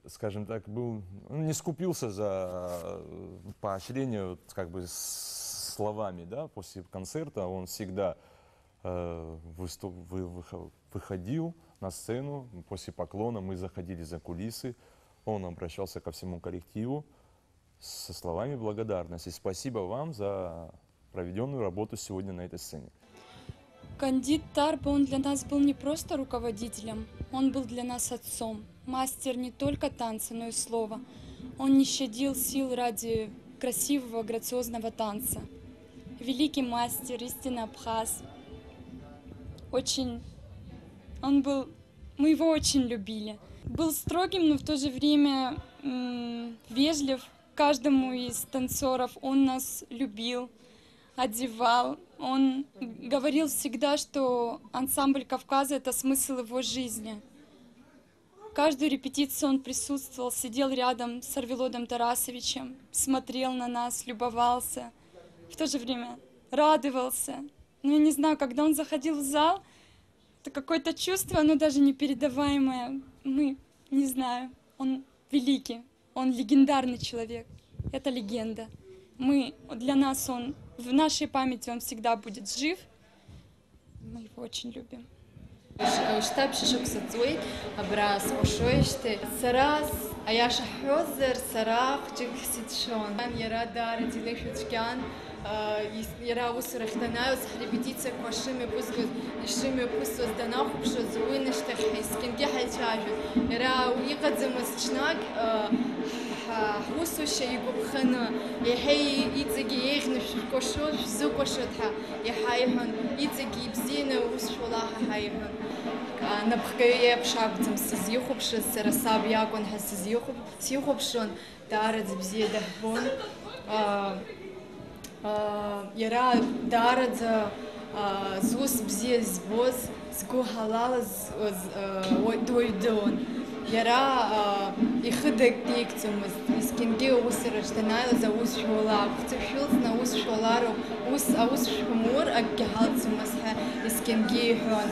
скажем так, не скупился за поощрение как бы словами, да, после концерта он всегда выходил на сцену, после поклона мы заходили за кулисы, он обращался ко всему коллективу со словами благодарности. Спасибо вам за проведенную работу сегодня на этой сцене. Кандид Тарба, он для нас был не просто руководителем, он был для нас отцом, мастер не только танца, но и слова. Он не щадил сил ради красивого, грациозного танца. Великий мастер, истинный абхаз. Мы его очень любили. Был строгим, но в то же время вежлив каждому из танцоров. Он нас любил, одевал. Он говорил всегда, что ансамбль Кавказа — это смысл его жизни. Каждую репетицию он присутствовал, сидел рядом с Арвелодом Тарасовичем, смотрел на нас, любовался, в то же время радовался. Но я не знаю, когда он заходил в зал, это какое-то чувство, оно даже непередаваемое. Не знаю, он великий, он легендарный человек, это легенда. Для нас он, в нашей памяти он всегда будет жив, мы его очень любим. Штаб шишок сацует, абрас ошоиште, сарас, аяша хозер, сарах, джигситшон. Яра дар, дилешучкян, яра усурахтанаю, с репетицией квашими пускают, ишими пускают, данаху пшут, зуиныштах, скинки хайчажут. Яра уикадзамасчнак, حوسوش يقبخنا يحيي يتزجي يغنش كوشوش زوكوشتها يحيهن иҵегьы ибзианы аус шуала ҳаиҳәон. Напхгаҩы еиԥш акәӡам сызихәаԥшыз, сара саб иакәын ҳәа сихәаԥшуан, даараӡа бзиа даҳбон. Иара даараӡа зус бзиа збоз, згәы ҳалалыз дуаҩ дыуан. Иара ихы дагьигӡомызт, есқьынгьы аусураҿ данааилаз аус шәуала, ақәҵа шәылҵны аус шәуалароуп, аус шәмур акгьы ҳалцомызт ҳәа есқьынгьы иҳәон.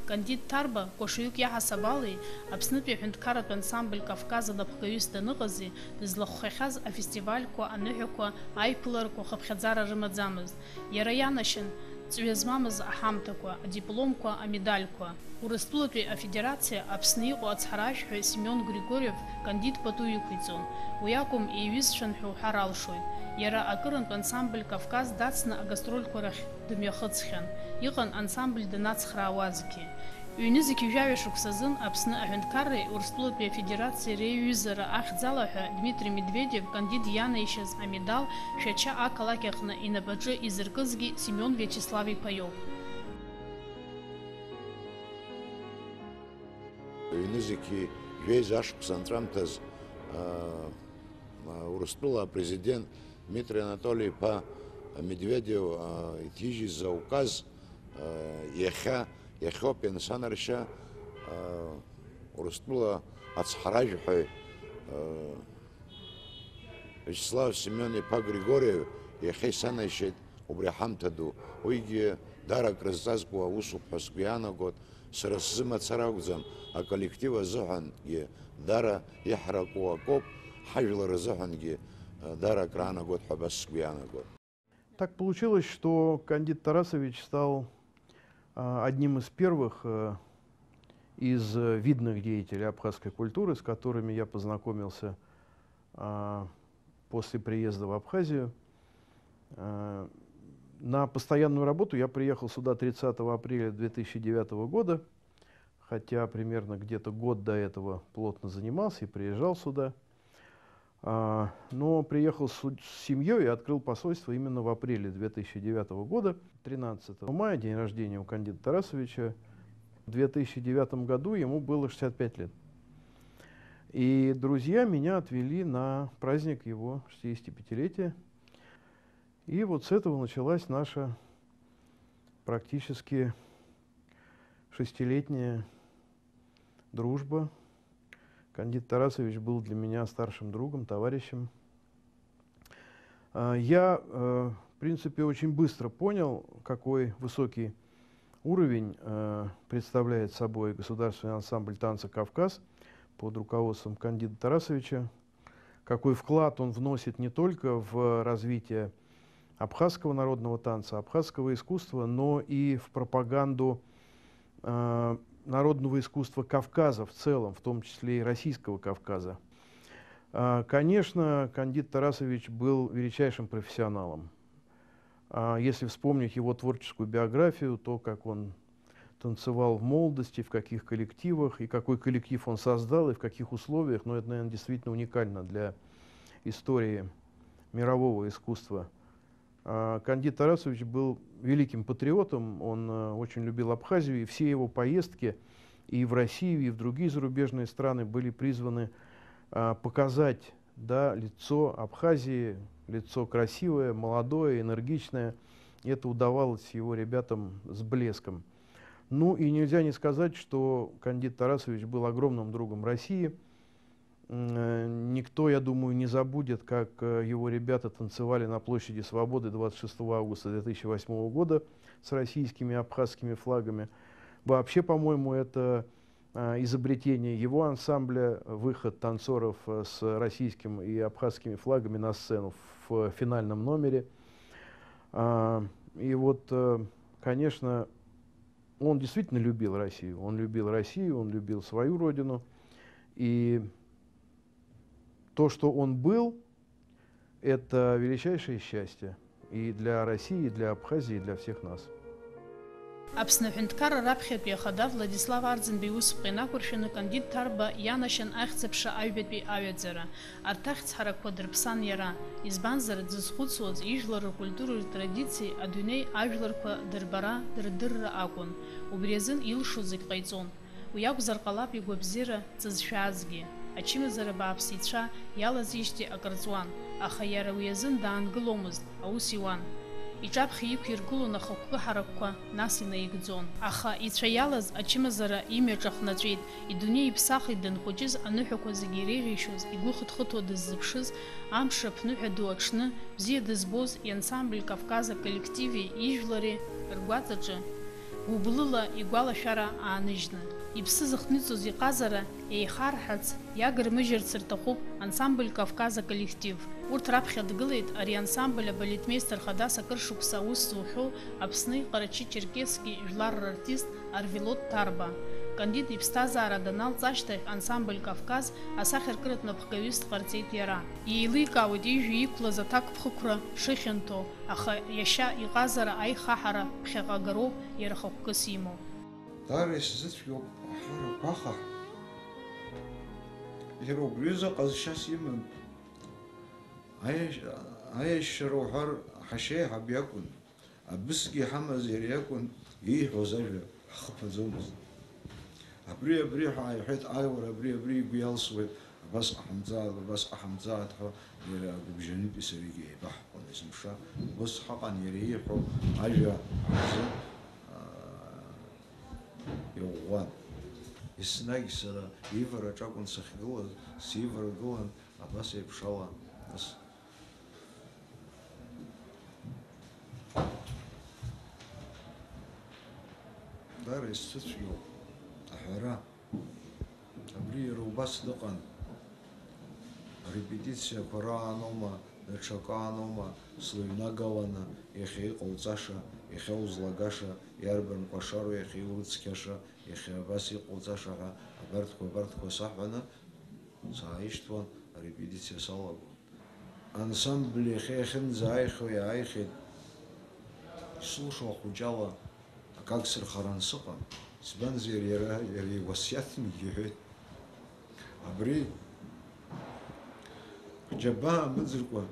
Кандид Ҭарба, кәашаҩык иаҳасаб али, Аԥснытәи аҳәынҭқарратә ансамбль Кавказ анапхгаҩыс даныҟази, дызлахәхахьаз афестивальқәа, аныҳәақәа, аиԥыларақәа хыԥхьаӡара рымаӡамызт. Иара ианашьан ҵҩа змамыз аҳамҭақәа, адипломқәа, амедалқәа. Урыстәылатәи афедерациа Аԥсны иҟоу ацҳаражәҳәаҩ Симеон Григориев кандид пату иқәиҵон. Уи акәым иҩызцәан ҳәа уҳәар алшоит. Иара акырынтә ансамбль Кавказ дацны агастрольқәа рахь дымҩахыҵхьан. Иҟан ансамбль данацхраауазгьы. Ҩнызқьи жәаҩа шықәсазын Аԥсны аҳәынҭқарреи Урыстәылатәи афедерациеи реиҩызара ахьӡалаҳәа Дмитри Медведев кандид ианаишьаз амедал Шәача ақалақь аҟны инапаҿы изыркызгьы Симеон Виачеслав-иԥа иоуп. Ҩнызқьи жәеиза ашықәс анҵәамҭаз Урыстәыла апрезидент Дмитрий Анатолий-иԥа Медведев иҭижьыз зауказ иахьоуп иансанаршьа Урыстәыла ацҳаражәҳәаҩ Вячеслав Семен-иԥа Григориев иахьа исанаишьеит убри аҳамҭа ду. Уигьы дарак рызҵазкуа аусуп ҳәа сгәы иаанагоит. Сара сзымацара акәӡам, аколлектив азыҳәангьы дара иаҳараку акоуп, ҳажәлар азыҳәангьы дарак раанагоит ҳәа абас сгәы иаанагоит. Так получилось, что Кандид Тарасович стал одним из первых из видных деятелей абхазской культуры, с которыми я познакомился после приезда в Абхазию. На постоянную работу я приехал сюда 30 апреля 2009 года, хотя примерно где-то год до этого плотно занимался и приезжал сюда. Но приехал с семьей и открыл посольство именно в апреле 2009 года. 13 мая, день рождения у кандида Тарасовича. В 2009 году ему было 65 лет. И друзья меня отвели на праздник его 65-летия. И вот с этого началась наша практически 6-летняя дружба. Кандид Тарасович был для меня старшим другом, товарищем. Я, в принципе, очень быстро понял, какой высокий уровень представляет собой государственный ансамбль танца «Кавказ» под руководством кандида Тарасовича, какой вклад он вносит не только в развитие абхазского народного танца, абхазского искусства, но и в пропаганду народного искусства Кавказа в целом, в том числе и российского Кавказа. Конечно, кандид Тарасович был величайшим профессионалом. Если вспомнить его творческую биографию, то, как он танцевал в молодости, в каких коллективах, и какой коллектив он создал, и в каких условиях, но это, наверное, действительно уникально для истории мирового искусства. Кандид Тарасович был великим патриотом, он очень любил Абхазию, и все его поездки и в Россию, и в другие зарубежные страны были призваны показать, да, лицо Абхазии, лицо красивое, молодое, энергичное. И это удавалось его ребятам с блеском. Ну и нельзя не сказать, что кандид Тарасович был огромным другом России. Никто, я думаю, не забудет, как его ребята танцевали на площади Свободы 26 августа 2008 года с российскими и абхазскими флагами. Вообще, по-моему, это изобретение его ансамбля, выход танцоров с российским и абхазскими флагами на сцену в финальном номере. И вот, конечно, он действительно любил Россию. Он любил свою родину. И то, что он был, это величайшее счастье и для России, и для Абхазии, и для всех нас. Аԥсны аҳәынҭқарра раԥхьатәи ахада Владислав Арӡынба иусԥҟа инақәыршәаны Кандид Ҭарба ианашьан ахьӡ-аԥша аҩбатәи аҩаӡара. Арҭ ахьӡ-ҳаракқәа дырԥсан иара, избанзар дзызхәыцуаз ижәлар ркультуреи ртрадициеи адунеи ажәларқәа дырбара, дырдырра акәын. Убри азын илшо зегь ҟаиҵон. Уи акәзар ҟалап игәабзиара ҵызшәаазгьы. Ачымазара бааԥсицәа иалазижьҭеи акырҵуан, аха иара уи азын даангыломызт, аус иуан. Иҿаԥхьа иқәиргылон ахықәкы ҳаракқәа, нас инаигӡон. Аха ицәа иалаз ачымазара имҩаҿахнаҵәеит, идунеи иԥсахит данхәыҷыз аныҳәақәа зегьы иреиӷьишьоз, игәы хыҭхыҭуа дыззыԥшыз, амш аԥныҳәа ду аҽны, бзиа дызбоз иансамбль Кавказ аколлективи ижәлари ргәаҵаҿы гәыблыла игәалашәара ааныжьны. Иԥсы зыхҭниҵоз иҟазара еихарҳарц, иагырмыжьырц рҭахуп ансамбль Кавказ аколлектив. Урҭ раԥхьа дгылеит ари ансамбль абалетмеистер хадас акыр шықәса аус зухьоу Аԥсни Ҟарачи-Черкески жәлар рартист Арвелод Ҭарба. Кандид иԥсҭазаара даналҵ ашьҭахь ансамбль Кавказ асахьаркыратә напхгаҩыс дҟарҵеит иара. Иеиликаауеит ижәҩа иқәлаз аҭакԥхықәра шыхьанҭоу, аха иашьа иҟазара аихаҳара ԥхьаҟагароуп иара хықәкыс имоу. Даара исзыцәгьоуп аҳәара гәаха. Иара убри азы ҟазшьас иман. Аиашьара уҳәар ҳашьеиҳаб иакәын, абысгьы иҳамаз иара иакәын, ииҳәоз ажәа ҳхыԥаӡомызт. Абри ҳәа ааиҳәеит аиуара, абри игәы иалсуеит, абас ҟаҳамҵааит ҳәа иара агәыбжьанытәи саргьы еибаҳҳәон есымша. Убас ҳаҟан иара ииҳәо ажәа ҳзы иӷәӷәан. Еснагь сара ивараҿ акәын сахьгылаз, сиваргылан абас еиԥш ала. Даара исцәыцәгьоуп аҳәара. Абри иара убас дыҟан. Арепетициақәа раанома, даҽакаанома, слыҩнагаланы, иахьа иҟауҵаша, иахьа узлагаша, иарбан кәашароу, иахьа иурыцқьаша, иахьа абас иҟауҵаша ҳәа абарҭқәа саҳәаны сааишьҭуан, арепетициа салагон. Ансамбль иахьа иахьынӡааихьо иааихьеит. Исылшо ахәыҷала акак сырхаран сыҟам. Избанзар иара иуасиаҭнгьы иҳәеит. Абри џьабаа мыӡыркәа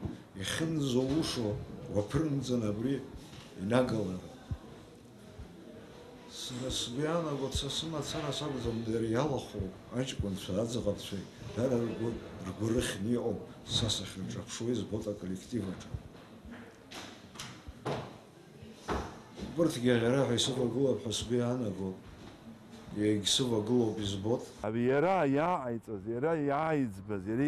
ихьынӡаулшо уаԥырымҵан абри инагалара. Сара сгәы иаанагоит, са сымацара сакәӡам, дара иалахәу аҷкәынцәа, аӡӷабцәеи, дара ргәы рыхьны иҟоуп са сахьырҿаԥшуа избоит аколлектив аҿы. Убырҭгьы аӷьараҳәа исывагылап ҳәа сгәы иаанагоит. Егьсывагылоуп избот. Иара иааҟаиҵаз, иара иааиӡбаз, иара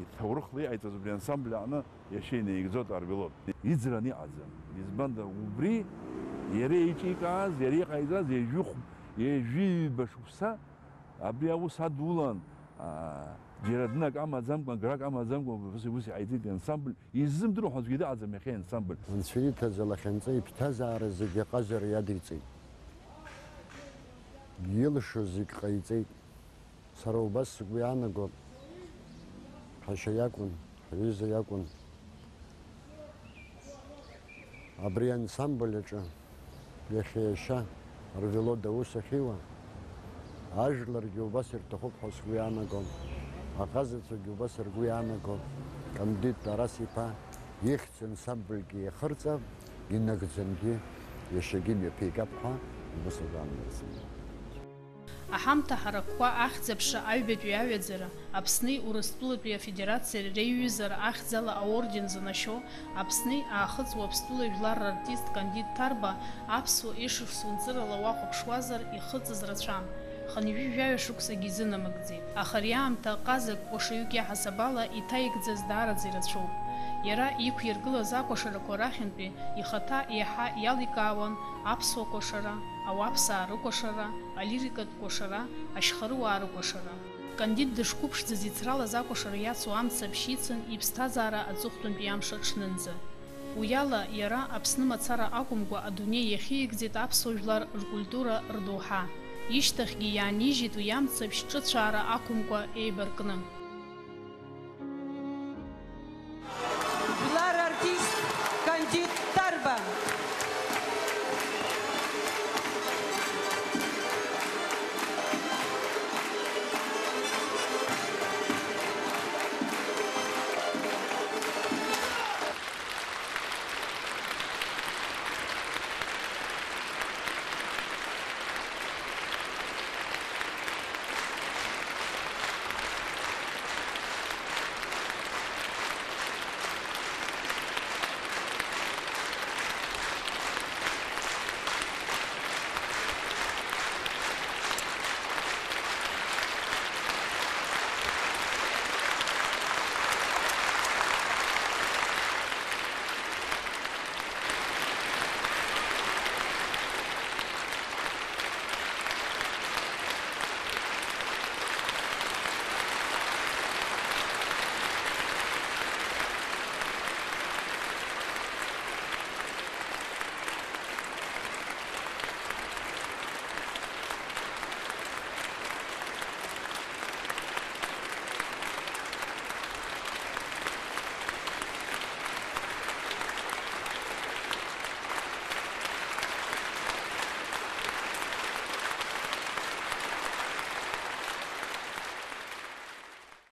иҭоурыхла иҟаиҵаз убри ансамбль аҟны иашьа инаигӡоит Арвелод. Иӡран иҟаӡам. Избанда убри иара иҿикааз, иара иҟаиҵаз ежәҩба шықәса абри аус адулан. Џьара днак амаӡамкәа, грак амаӡамкәа ус иҟаиҵеит ансамбль. Иззымдыруа ҳәа аӡәгьы дыҟаӡам иахьа ансамбль. Анцәа иҭаз алахьынҵа иԥҭазаара зегьы аҟазара иадиҵеит. Илшо зегь ҟаиҵеит. Сара убас сгәы иаанагоит, ҳашьа иакәын, ҳҩыза иакәын. Абри ансамбль аҿы иахьа иашьа Арвелод аус ахьиуа, ажәларгьы убас ирҭахуп ҳәа сгәы иаанагон. Аҟазацәагьы убас ргәы иаанагон. Кандид Тарас-иԥа ихьӡ ансамбльгьы иахырҵап, инагӡангьы иашьагьы мҩаԥигап ҳәа убас агәаанагӡеит. Аҳамҭа ҳаракқәа ахьӡ-аԥша аҩбатәи аҩаӡара, Аԥсни Урыстәылатәи Афедерациа реиҩызара ахьӡала аорден занашьо, Аԥсни Аахыҵ Уаԥстәыла жәлар рартист Кандид Ҭарба аԥсуа ишықәсу нҵырала уахәаԥшуазар ихыҵыз рацәан. Хынҩажәаҩа шықәсагьы изынамыгӡеит. Аха ари аамҭа ҟазак кәашаҩык иаҳасабала иҭаигӡаз даараӡа ирацәоуп. Иара иқәиргылаз акәашарақәа рахьынтәи ихаҭа еиҳа иаликаауан аԥсуа кәашара, ауааԥсаа рыкәашара, алирикатә кәашара, ашьхарыуаа рыкәашара. Кандид дышқәыԥшӡаз ицралаз акәашара иацу амцаԥшь ицын иԥсҭазаара аҵыхәтәантәи амш аҽнынӡа. Уиала иара Аԥсны мацара акәымкәа адунеи иахьиигӡеит аԥсуа жәлар ркультура рдоуҳа. Ишьҭахьгьы иаанижьит уи амцаԥшь ҿыцәаара ақәымкәа еибаркны.